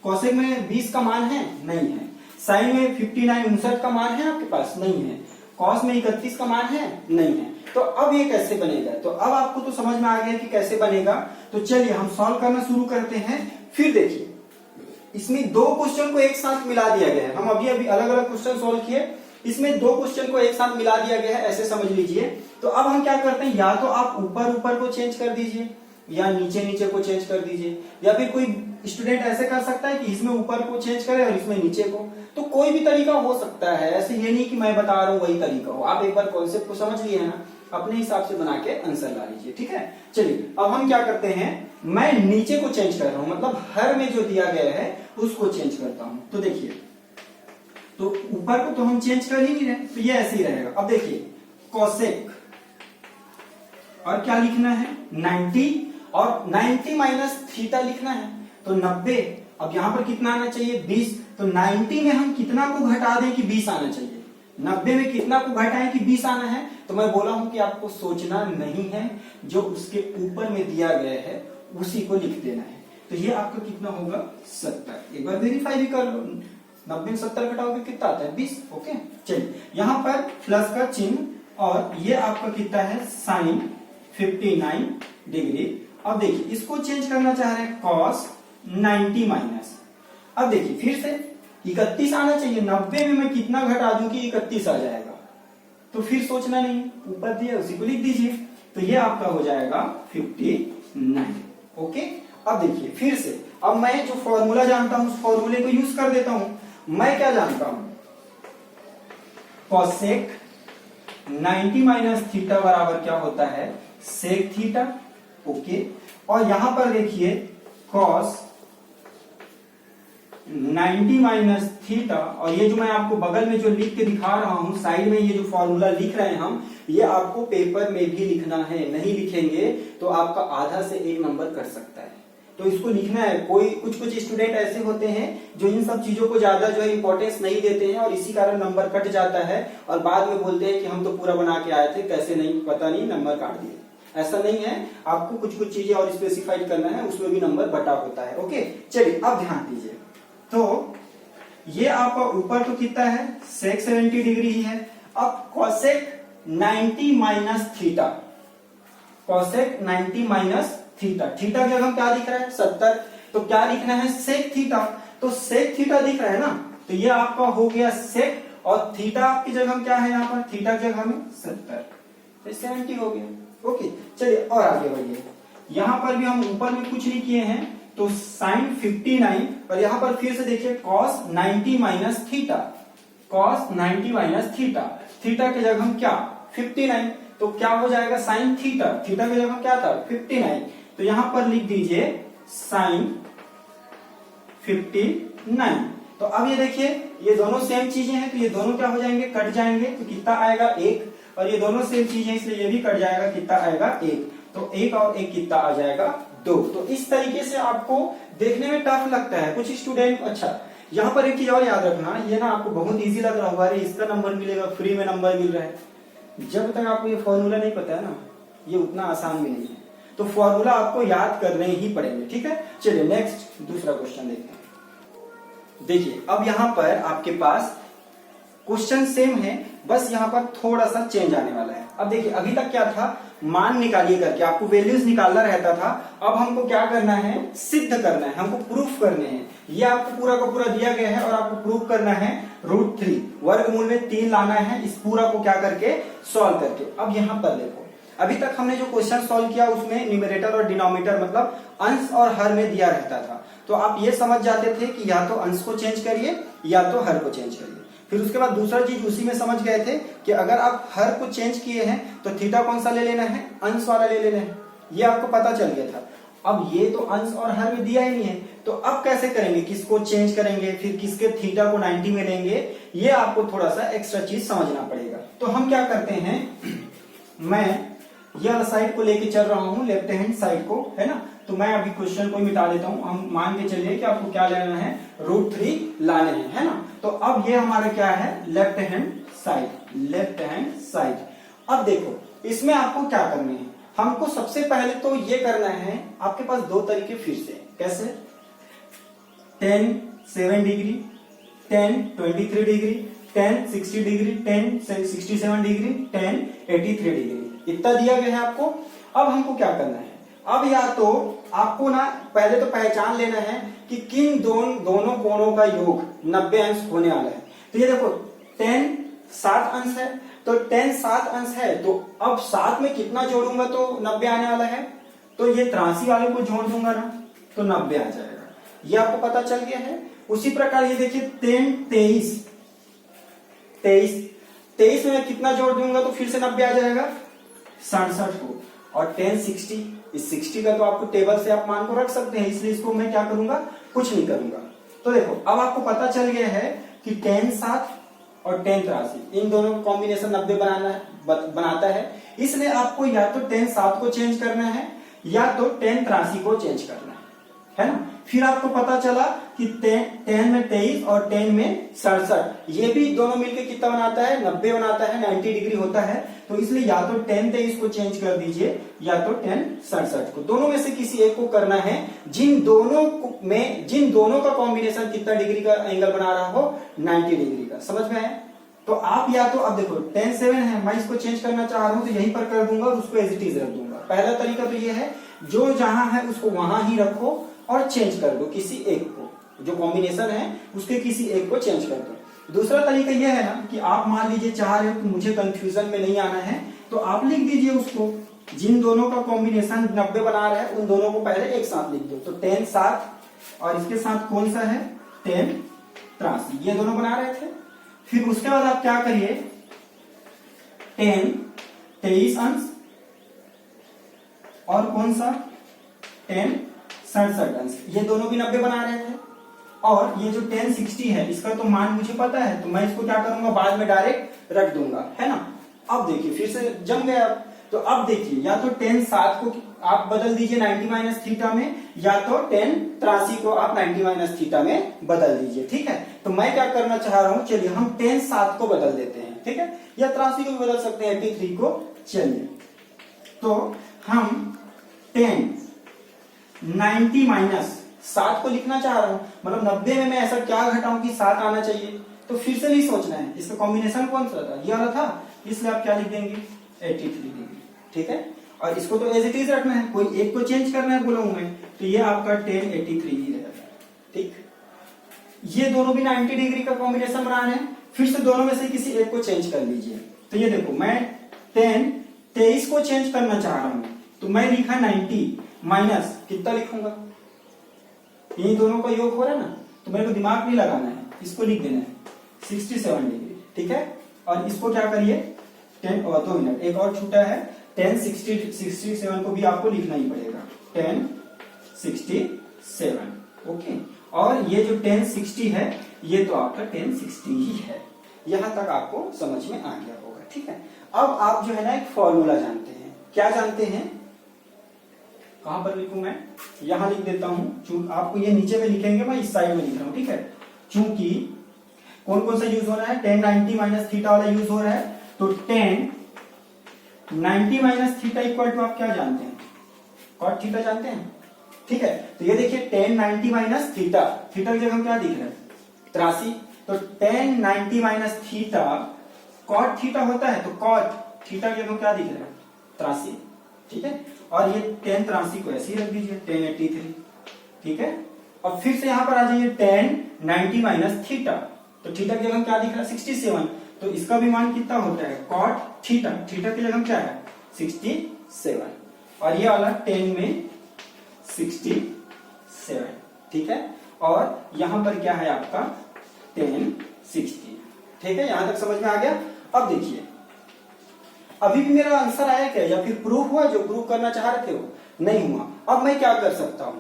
कॉसेक में 20 का मान है? नहीं है। साइन में 59 का मान है आपके पास? नहीं है। कॉस में 31 का मान है? नहीं है। तो अब ये कैसे बनेगा? तो अब आपको तो समझ में आ गया कि कैसे बनेगा। तो चलिए हम सॉल्व करना शुरू करते हैं। फिर देखिए, इसमें दो क्वेश्चन को एक साथ मिला दिया गया है। हम अभी अलग अलग क्वेश्चन सॉल्व किए, इसमें दो क्वेश्चन को एक साथ मिला दिया गया है, ऐसे समझ लीजिए। तो अब हम क्या करते हैं, या तो आप ऊपर ऊपर को चेंज कर दीजिए या नीचे नीचे को चेंज कर दीजिए, या फिर कोई स्टूडेंट ऐसे कर सकता है कि इसमें ऊपर को चेंज करे और इसमें नीचे को। तो कोई भी तरीका हो सकता है, ऐसे ये नहीं कि मैं बता रहा हूं वही तरीका हो। आप एक बार कॉन्सेप्ट को समझ लिए है ना, अपने हिसाब से बना के आंसर ला लीजिए, ठीक है। चलिए अब हम क्या करते हैं, मैं नीचे को चेंज कर रहा हूं, मतलब हर में जो दिया गया है उसको चेंज करता हूं। तो देखिए, तो ऊपर को तो हम चेंज कर ही नहीं रहे, तो ये ऐसे ही रहेगा। अब देखिए, कॉसेक और क्या लिखना है, 90 और 90 माइनस थीटा लिखना है, तो 90। अब यहां पर कितना आना चाहिए, 20। तो 90 में हम कितना को घटा दें कि 20 आना चाहिए, 90 में कितना को घटाएं कि 20 आना है। तो मैं बोला हूं कि आपको सोचना नहीं है, जो उसके ऊपर में दिया गया है उसी को लिख देना है। तो ये आपका कितना होगा, 70। एक बार वेरीफाई भी कर लो, 90 में 70 घटाओगे कितना आता है, 20। ओके, चलिए यहाँ पर प्लस का चिन्ह और ये आपका कितना है, साइन 59 डिग्री। अब देखिए, इसको चेंज करना चाह रहे हैं, कॉस 90 माइनस। अब देखिए फिर से 31 आना चाहिए, 90 में मैं कितना घटा दूं कि 31 आ जाएगा। तो फिर सोचना नहीं, ऊपर दिया उसी को लिख दीजिए। तो ये आपका हो जाएगा 59। ओके, अब देखिए फिर से, अब मैं जो फॉर्मूला जानता हूं उस फॉर्मूले को यूज कर देता हूं। मैं क्या जानता हूं, कॉसेक 90 माइनस थीटा बराबर क्या होता है, सेक थीटा। ओके, और यहां पर देखिए कॉस 90 माइनस थीटा, और ये जो मैं आपको बगल में जो लिख के दिखा रहा हूं साइड में, ये जो फॉर्मूला लिख रहे हैं हम, ये आपको पेपर में भी लिखना है। नहीं लिखेंगे तो आपका आधा से 1 नंबर कट सकता है, तो इसको लिखना है। कोई कुछ स्टूडेंट ऐसे होते हैं जो इन सब चीजों को ज्यादा जो है इंपॉर्टेंस नहीं देते हैं और इसी कारण नंबर कट जाता है, और बाद में बोलते हैं कि हम तो पूरा बना के आए थे, कैसे नहीं पता नहीं, नंबर काट दिए। ऐसा नहीं है, आपको कुछ चीजें और स्पेसिफाइड करना है, उसमें भी नंबर बटा होता है। ओके, चलिए अब ध्यान दीजिए। तो ये आपका ऊपर तो कितना है, सेक 70 डिग्री ही है। अब cosec 90 minus theta, cosec 90 minus theta, theta की जगह क्या दिख रहा है, 70। तो क्या लिखना है, सेक थीटा। तो सेक थीटा दिख रहा है ना, तो ये आपका हो गया सेक, और थीटा आपकी जगह क्या है, यहाँ पर थीटा की जगह में 70, तो 70 हो गया। ओके, चलिए और आगे बढ़िए। यहां पर भी हम ऊपर में कुछ नहीं किए हैं, तो साइन 59, और यहां पर फिर से देखिए cos 90 minus theta, cos 90 minus theta, theta की जगह हम क्या, 59। तो क्या हो जाएगा, साइन थीटा, थीटा की जगह क्या था, 59। तो यहां पर लिख दीजिए साइन 59। तो अब ये देखिए, ये दोनों सेम चीजें हैं, तो ये दोनों क्या हो जाएंगे, कट जाएंगे। तो कितना आएगा, 1। और ये दोनों सेम चीजें इसलिए ये भी कट जाएगा, कितना आएगा, 1। तो 1 और 1 कितना आ जाएगा, 2। तो इस तरीके से आपको देखने में टफ लगता है कुछ स्टूडेंट। अच्छा, यहाँ पर एक चीज और याद रखना, ये ना आपको बहुत इजी लग रहा होगा, अरे इसका नंबर मिलेगा, फ्री में नंबर मिल रहा है। जब तक आपको ये फॉर्मूला नहीं पता है ना, ये उतना आसान भी नहीं है, तो फॉर्मूला आपको याद करने ही पड़ेंगे, ठीक है। चलिए नेक्स्ट दूसरा क्वेश्चन देखते हैं। देखिए अब यहाँ पर आपके पास क्वेश्चन सेम है, बस यहाँ पर थोड़ा सा चेंज आने वाला है। अब देखिए, अभी तक क्या था, मान निकालिए करके आपको वैल्यूज निकालना रहता था। अब हमको क्या करना है, सिद्ध करना है, हमको प्रूफ करने हैं। ये आपको पूरा का पूरा दिया गया है और आपको प्रूफ करना है √3, वर्गमूल में 3 लाना है, इस पूरा को क्या करके, सॉल्व करके। अब यहाँ पर देखो, अभी तक हमने जो क्वेश्चन सॉल्व किया उसमें न्यूमरेटर और डिनोमिनेटर मतलब अंश और हर में दिया रहता था, तो आप ये समझ जाते थे कि या तो अंश को चेंज करिए या तो हर को चेंज करिए। फिर उसके बाद दूसरा चीज उसी में समझ गए थे कि अगर आप हर को चेंज किए हैं तो थीटा कौन सा ले लेना है, अंश वाला ले लेना है, ये आपको पता चल गया था। अब ये तो अंश और हर में दिया ही नहीं है, तो अब कैसे करेंगे, किसको चेंज करेंगे, फिर किसके थीटा को 90 में लेंगे, ये आपको थोड़ा सा एक्स्ट्रा चीज समझना पड़ेगा। तो हम क्या करते हैं, मैं ये वाला साइड को लेके चल रहा हूं, लेफ्ट हैंड साइड को, है ना। तो मैं अभी क्वेश्चन को मिटा देता हूं। हम मान के चलिए कि आपको क्या लेना है, √3 लाने हैं, है ना। तो अब ये हमारा क्या है, left hand side, left hand side. अब देखो इसमें आपको क्या करना है, हमको सबसे पहले तो ये करना है, आपके पास दो तरीके फिर से, कैसे, 10 7 degree, 10 23 degree, 10 60 degree, 10 67 degree, 10 83 degree, इतना दिया गया है आपको। अब हमको क्या करना है, अब या तो आपको ना पहले तो पहचान लेना है कि किन दोनों कोणों का योग 90 अंश होने वाला है। तो ये देखो 10 7 अंश है, तो 10 7 अंश है, तो अब 7 में कितना जोड़ूंगा तो 90 आने वाला है, तो ये 83 वाले को जोड़ दूंगा ना तो 90 आ जाएगा, ये आपको पता चल गया है। उसी प्रकार ये देखिए 10 23 में कितना जोड़ दूंगा तो फिर से 90 आ जाएगा, 67 को। और 10 60, इस 60 का तो आपको टेबल से आप मान को रख सकते हैं, इसलिए इसको मैं क्या करूंगा, कुछ नहीं करूंगा। तो देखो अब आपको पता चल गया है कि 10 7 और 10 83 इन दोनों कॉम्बिनेशन 90 बनाता है, इसलिए आपको या तो 10 7 को चेंज करना है या तो 10 83 को चेंज करना है ना। फिर आपको पता चला कि 10 में 23 और 10 में 67, ये भी दोनों मिलकर कितना बनाता है, 90 बनाता है, 90 डिग्री होता है। तो इसलिए या तो 10 23 को चेंज कर दीजिए या तो 10 67 को, दोनों में से किसी एक को करना है, जिन दोनों का कॉम्बिनेशन कितना डिग्री का एंगल बना रहा हो, 90 डिग्री का, समझ में आया। तो आप या तो अब देखो 10 7 है, मैं इसको चेंज करना चाह रहा हूं तो यहीं पर कर दूंगा और उसको एज इट इज रख दूंगा। पहला तरीका तो ये है, जो जहां है उसको वहां ही रखो और चेंज कर दो किसी एक को, जो कॉम्बिनेशन है उसके किसी एक को चेंज कर दो। दूसरा तरीका यह है ना कि आप मान लीजिए चाह रहे हो कि मुझे कंफ्यूजन में नहीं आना है, तो आप लिख दीजिए उसको, जिन दोनों का कॉम्बिनेशन 90 बना रहा है उन दोनों को पहले एक साथ लिख दो। तो 10 7 और इसके साथ कौन सा है, 10 83, ये दोनों बना रहे थे। फिर उसके बाद आप क्या करिए, 10 23 अंश और कौन सा 10 67 अंश, ये दोनों भी 90 बना रहे थे। और ये जो 10 60 है इसका तो मान मुझे पता है, तो मैं इसको क्या करूंगा, बाद में डायरेक्ट रख दूंगा, है ना। अब देखिए फिर से जम गया। तो अब देखिए या तो 10 7 को आप बदल दीजिए 90 माइनस थीटा में, या तो 10 83 को आप 90 माइनस थीटा में बदल दीजिए, ठीक है। तो मैं क्या करना चाह रहा हूं, चलिए हम 10 7 को बदल देते हैं, ठीक है, या 83 को भी बदल सकते हैं, 83 को। चलिए तो हम 10 90 माइनस 7 को लिखना चाह रहा हूं, मतलब 90 में मैं ऐसा क्या घटाऊं कि 7 आना चाहिए। तो फिर से नहीं सोचना है, इसका कॉम्बिनेशन कौन सा था, ये वाला था, इसलिए आप क्या लिख देंगे, 83 डिग्री, ठीक है। और इसको तो एज इट इज रखना है, कोई एक को चेंज करना है बोला हूं मैं, तो ये आपका 10 83 ही रहेगा, ठीक। ये दोनों भी 90 डिग्री का कॉम्बिनेशन बना रहे हैं, फिर से दोनों में से किसी एक को चेंज कर लीजिए। तो ये देखो मैं 10 23 को चेंज करना चाह रहा हूं, तो मैं लिखा 90 माइनस कितना लिखूंगा, यही दोनों का योग हो रहा है ना, तो मेरे को दिमाग नहीं लगाना है, इसको लिख देना है 67 डिग्री, ठीक है। और इसको क्या करिए 10 और 2 मिनट एक और छूटा है, 10 67 को भी आपको लिखना ही पड़ेगा, 10 67, ओके। और ये जो 10 60 है ये तो आपका 10 60 ही है, यहां तक आपको समझ में आ गया होगा, ठीक है। अब आप जो है ना एक फॉर्मूला जानते हैं, क्या जानते हैं, कहां पर लिखूं मैं, यहां लिख देता हूं, चूंकि आपको ये नीचे में लिखेंगे, मैं इस साइड में लिख रहा हूं, ठीक है। चूंकि कौन कौन सा यूज हो रहा है, 10 90 माइनस थीटा वाला यूज हो रहा है, तो 10 90 माइनस थीटा इक्वल टू आप क्या जानते हैं, कॉट थीटा जानते हैं, ठीक है। तो ये देखिए 10 90 माइनस थीटा, थीटा की जगह क्या दिख रहा है, 83, तो 10 90 माइनस थीटा कॉट थीटा होता है, तो कॉट थीटा की जगह क्या दिख रहा है, 83, ठीक है। और ये 10 83 को ऐसे ही रख दीजिए 10 83, ठीक है। और फिर से यहां पर आ जाइए 10 90 माइनस थीटा, तो थीटा की जगह क्या दिख रहा है 67, तो इसका भी मान कितना होता है, कॉट थीटा, थीटा की जगह क्या है 67, और ये वाला 10 में 67, ठीक है। और यहां पर क्या है आपका 10 60, ठीक है, यहां तक समझ में आ गया। अब देखिए, अभी भी मेरा आंसर आया क्या, या फिर प्रूफ हुआ जो प्रूफ करना चाह रहे थे वो नहीं हुआ। अब मैं क्या कर सकता हूं,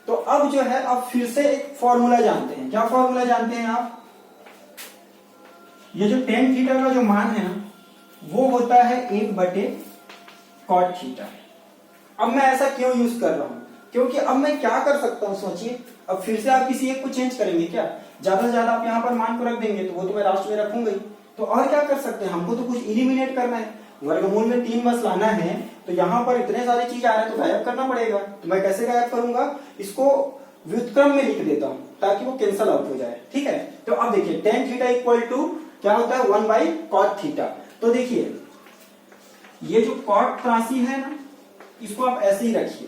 तो अब जो है अब फिर से एक फॉर्मूला जानते हैं। क्या फॉर्मूला जानते हैं आप, ये जो टेन थीटा का जो मान है ना वो होता है 1/cot थीटा। अब मैं ऐसा क्यों यूज कर रहा हूं, क्योंकि अब मैं क्या कर सकता हूं सोचिए, अब फिर से आप किसी एक को चेंज करेंगे क्या, ज्यादा से ज्यादा आप यहां पर मान को रख देंगे तो वो तो मैं लास्ट में रखूंगा ही। तो और क्या कर सकते हैं, हमको तो कुछ इलिमिनेट करना है, वर्गमूल में 3 बस लाना है, तो यहाँ पर इतने सारी चीज आ रहे हैं तो गायब करना पड़ेगा। तो मैं कैसे गायब करूंगा, इसको व्युत्क्रम में लिख देता हूं ताकि वो कैंसल आउट हो जाए। ठीक है, तो अब देखिए टेन थीटा इक्वल टू क्या होता है 1/cot थीटा। तो देखिए ये जो cot राशि है ना इसको आप ऐसे ही रखिए,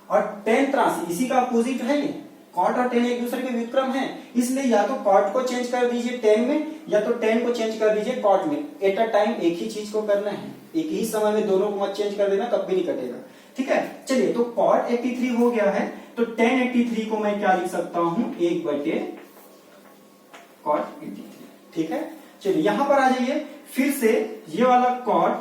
और टेन राशि इसी का अपोजिट है ये, cot और tan एक दूसरे के व्युत्क्रम है, इसलिए या तो cot को चेंज कर दीजिए tan में, या तो tan को चेंज कर दीजिए cot में। एट अ टाइम एक ही चीज को करना है, एक ही समय में दोनों को मत चेंज कर देना, तब भी नहीं कटेगा। ठीक है, चलिए तो cot 83 हो गया है, तो tan 83 को मैं क्या लिख सकता हूं 1/cot 83। ठीक है, चलिए यहां पर आ जाइए, फिर से ये वाला cot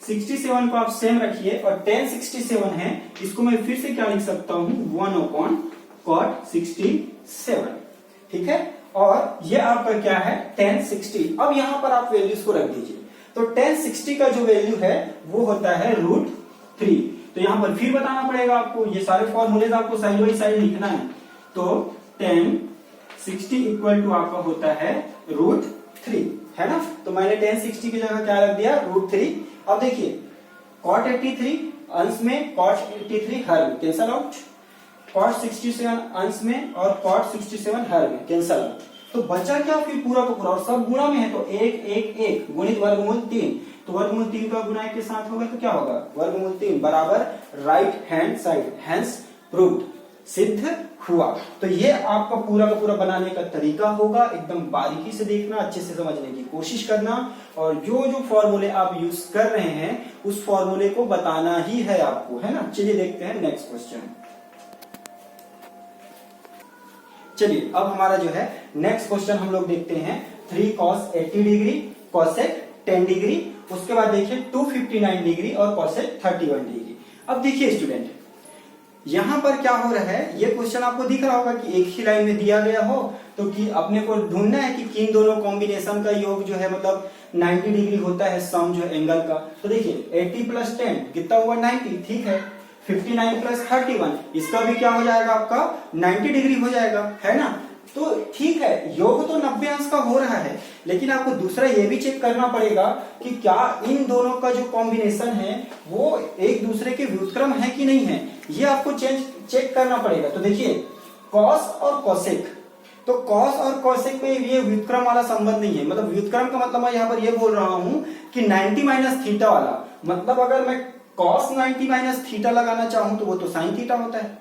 67 को आप सेम रखिए, और tan 67 है इसको मैं फिर से क्या लिख सकता हूं 1/cot 67। ठीक है, और ये आपका क्या है tan 60। अब यहां पर आप वैल्यूज को रख दीजिए, तो tan 60 का जो वैल्यू है वो होता है √3। तो यहां पर फिर बताना पड़ेगा आपको, ये सारे फॉर्मूलेज आपको साइड बाई साइड लिखना है। तो tan 60 इक्वल टू आपका होता है √3, है ना। तो मैंने tan 60 की जगह क्या रख दिया √3। अब देखिए cot 83 अंश में, cot 83 हर में, कैंसल आउट। cot 67 अंश में और cot 67 हर में, कैंसल आउट। तो बचा क्या फिर पूरा का पूरा, और सब गुणा में है तो 1 1 1 गुणित वर्गमूल 3। तो वर्गमूल 3 का गुणा 1 के साथ होगा तो क्या होगा वर्गमूल 3 बराबर right hand side, hence proved, सिद्ध हुआ। तो ये आपका पूरा का पूरा बनाने का तरीका होगा, एकदम बारीकी से देखना, अच्छे से समझने की कोशिश करना, और जो जो फॉर्मूले आप यूज कर रहे हैं उस फॉर्मूले को बताना ही है आपको, है ना। चलिए देखते हैं नेक्स्ट क्वेश्चन। चलिए अब हमारा जो है नेक्स्ट क्वेश्चन हम लोग देखते हैं 3 cos 80 डिग्री, cosec 10 डिग्री, उसके बाद देखिए 259 डिग्री और cosec 31 डिग्री। अब देखिए स्टूडेंट, यहां पर क्या हो रहा है, ये क्वेश्चन आपको दिख रहा होगा कि एक ही लाइन में दिया गया हो, तो कि अपने को ढूंढना है कि किन दोनों कॉम्बिनेशन का योग जो है मतलब 90 डिग्री होता है, सम जो एंगल का। तो देखिए 80 + 10 कितना हुआ 90, ठीक है। 59 + 31 इसका भी क्या हो जाएगा आपका 90 डिग्री हो जाएगा, है ना। तो ठीक है, योग तो 90 अंश का हो रहा है, लेकिन आपको दूसरा ये भी चेक करना पड़ेगा कि क्या इन दोनों का जो कॉम्बिनेशन है वो एक दूसरे के व्युत्क्रम है कि नहीं है, ये आपको चेक करना पड़ेगा। तो देखिए कॉस और कॉसेक, तो कॉस और कॉसेक में ये व्युत्क्रम वाला संबंध नहीं है। मतलब व्युत्क्रम का मतलब मैं यहाँ पर ये बोल रहा हूं कि 90 - थीटा वाला, मतलब अगर मैं cos 90 - थीटा लगाना चाहूं तो वो तो sin थीटा होता है,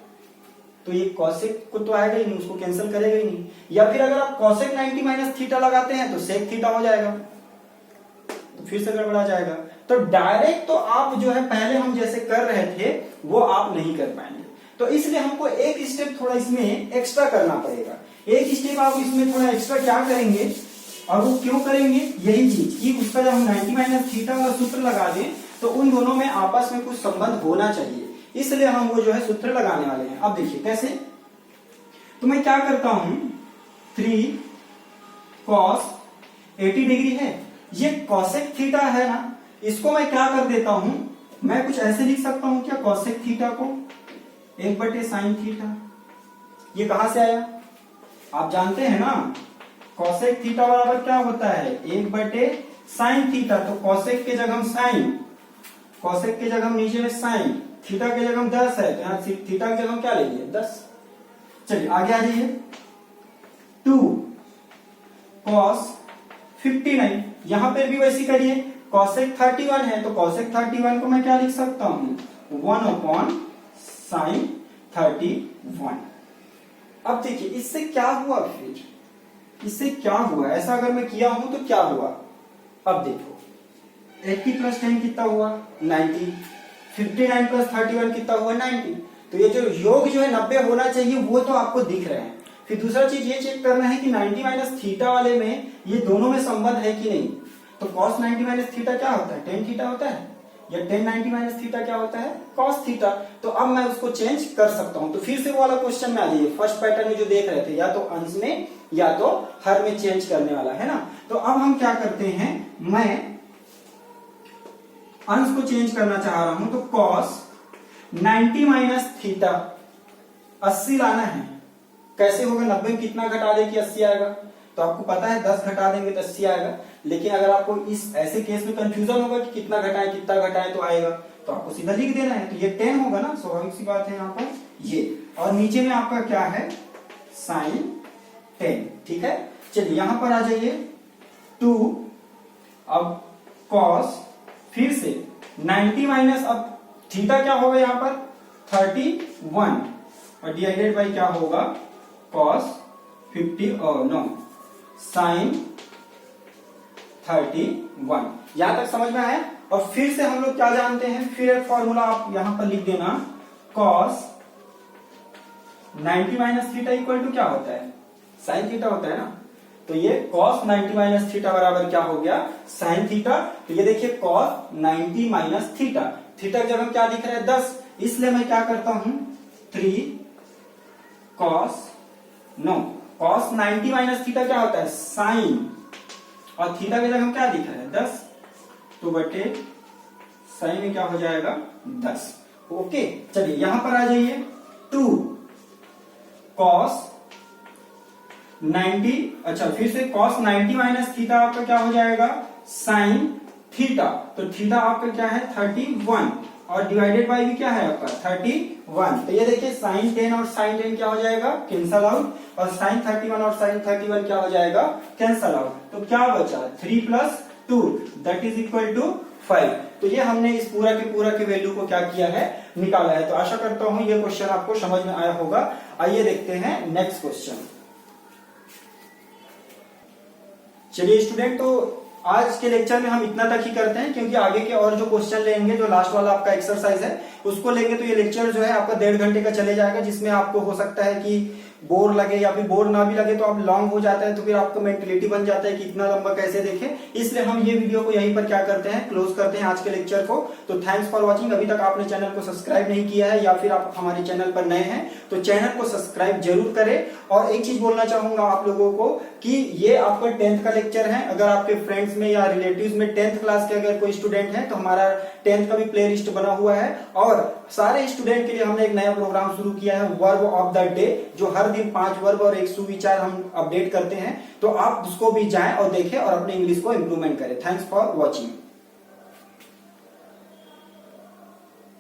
तो ये cosec को तो आएगा ही नहीं, उसको कैंसिल करेगा ही नहीं। या फिर अगर आप cosec 90 - थीटा लगाते हैं तो sec थीटा हो जाएगा, तो फिर से गड़बड़ा जाएगा। तो डायरेक्ट तो आप जो है पहले हम जैसे कर रहे थे वो आप नहीं कर पाएंगे, तो इसलिए हमको एक स्टेप थोड़ा इसमें एक्स्ट्रा करना पड़ेगा। एक स्टेप आप इसमें थोड़ा एक्स्ट्रा क्या करेंगे, और वो क्यों करेंगे, यही चीज कि उसका जब हम 90 - थीटा वाला सूत्र लगा दें तो उन दोनों में आपस में कुछ संबंध होना चाहिए, इसलिए हम वो जो है सूत्र लगाने वाले हैं। अब देखिए कैसे, तो मैं क्या करता हूं 3 cos 80 डिग्री है, ये cosec थीटा है ना, इसको मैं क्या कर देता हूं, मैं कुछ ऐसे लिख सकता हूं क्या cosec थीटा को 1/sin थीटा। ये कहां से आया, आप जानते हैं ना, cosec थीटा बराबर क्या होता है 1/sin थीटा। तो cosec के जगह हम sin, cosec के जगह हम नीचे में sin, थीटा के जगह हम 10 है, तो यहाँ थीटा की जगह हम क्या लेंगे 10। चलिए आगे आ जाइए, 2 cos 59, यहां पर भी वैसी करिए, cosec 31 है, तो cosec 31 को मैं क्या लिख सकता हूं 1/sin 31। अब देखिए इससे क्या हुआ, फिर इससे क्या हुआ, ऐसा अगर मैं किया हूं तो क्या हुआ। अब देखो 80 + 10 कितना हुआ 90, 59 + 31 कितना हुआ 90। तो ये जो योग जो है 90 होना चाहिए वो तो आपको दिख रहे हैं, फिर दूसरा चीज ये चेक करना है कि 90 माइनस थीटा वाले में ये दोनों में संबंध है कि नहीं। तो cos 90 माइनस थीटा क्या होता है, tan थीटा होता है, या tan 90 माइनस थीटा क्या होता है, cos थीटा। तो अब मैं उसको चेंज कर सकता हूं। तो फिर से वो वाला क्वेश्चन में आ जाइए, फर्स्ट पैटर्न में जो देख रहे थे, या तो अंश में या तो हर में चेंज करने वाला है ना। तो अब हम क्या करते हैं, मैं अंश को चेंज करना चाह रहा हूं। तो cos 90 माइनस थीटा 80 लाना है। कैसे होगा, 90 में कितना घटा दे कि 80 आएगा। तो आपको पता है 10 घटा देंगे तो 80 आएगा। लेकिन अगर आपको इस ऐसे केस में कंफ्यूजन होगा कि कितना घटाएं तो आएगा, तो आपको सीधा लिख देना है। तो ये 10 होगा ना, स्वाभाविक सी बात है यहाँ पर ये। और नीचे में आपका क्या है, sin 10। ठीक है, चलिए यहां पर आ जाइए 2। अब cos फिर से 90 माइनस, अब थीटा क्या होगा यहाँ पर 31 और डिवाइडेड बाई क्या होगा cos 50 और नो sin 31। यहां तक समझ में आया। और फिर से हम लोग क्या जानते हैं, फिर एक फॉर्मूला आप यहां पर लिख देना, cos 90 minus theta equal to क्या होता है, sin थीटा होता है ना। तो ये cos 90 माइनस थीटा बराबर क्या हो गया, sin थीटा। तो ये देखिए cos 90 माइनस थीटा, थीटा की जगह क्या दिख रहा है 10, इसलिए मैं क्या करता हूं 3 cos cos 90 माइनस थीटा क्या होता है sin, और थीटा की जगह क्या दिख रहा है 10, तो बटे sin में क्या हो जाएगा 10। ओके, चलिए यहां पर आ जाइए 2 cos 90, अच्छा फिर से cos 90 माइनस थीटा आपका क्या हो जाएगा sin थीटा। तो थीटा आपका क्या है 31 और डिवाइडेड बाई भी क्या है आपका 31। तो ये देखिए sin 10 और sin 10 क्या हो जाएगा कैंसल आउट, और sin 31 और sin 31 क्या हो जाएगा कैंसल आउट। तो क्या बचा 3 plus 2 that is equal to 5। तो ये हमने इस पूरा के वैल्यू को क्या किया है, निकाला है। तो आशा करता हूं ये क्वेश्चन आपको समझ में आया होगा। आइए देखते हैं नेक्स्ट क्वेश्चन। चलिए स्टूडेंट, तो आज के लेक्चर में हम इतना तक ही करते हैं, क्योंकि आगे के और जो क्वेश्चन लेंगे, जो लास्ट वाला आपका एक्सरसाइज है उसको लेंगे, तो ये लेक्चर जो है आपका 1.5 घंटे का चले जाएगा, जिसमें आपको हो सकता है कि बोर लगे या फिर बोर ना भी लगे तो आप लॉन्ग हो जाता है, तो फिर आपका मेंटेलिटी बन जाता है कि इतना लंबा कैसे देखें। इसलिए हम ये वीडियो को यहीं पर क्या करते हैं, क्लोज करते हैं आज के लेक्चर को। तो थैंक्स फॉर वॉचिंग। अभी तक आपने चैनल को सब्सक्राइब नहीं किया है या फिर आप हमारे चैनल पर नए हैं तो चैनल को सब्सक्राइब जरूर करें। और एक चीज बोलना चाहूंगा आप लोगों को कि ये आपका 10th का लेक्चर है। अगर आपके फ्रेंड्स में या रिलेटिव्स में 10th क्लास के अगर कोई स्टूडेंट है तो हमारा 10th का भी प्ले लिस्ट बना हुआ है। और सारे स्टूडेंट के लिए हमने एक नया प्रोग्राम शुरू किया है, वर्ब ऑफ द डे, जो हर दिन 5 वर्ब और एक सुविचार हम अपडेट करते हैं। तो आप उसको भी जाएं और देखें और अपने इंग्लिश को इंप्रूवमेंट करें। Thanks for watching.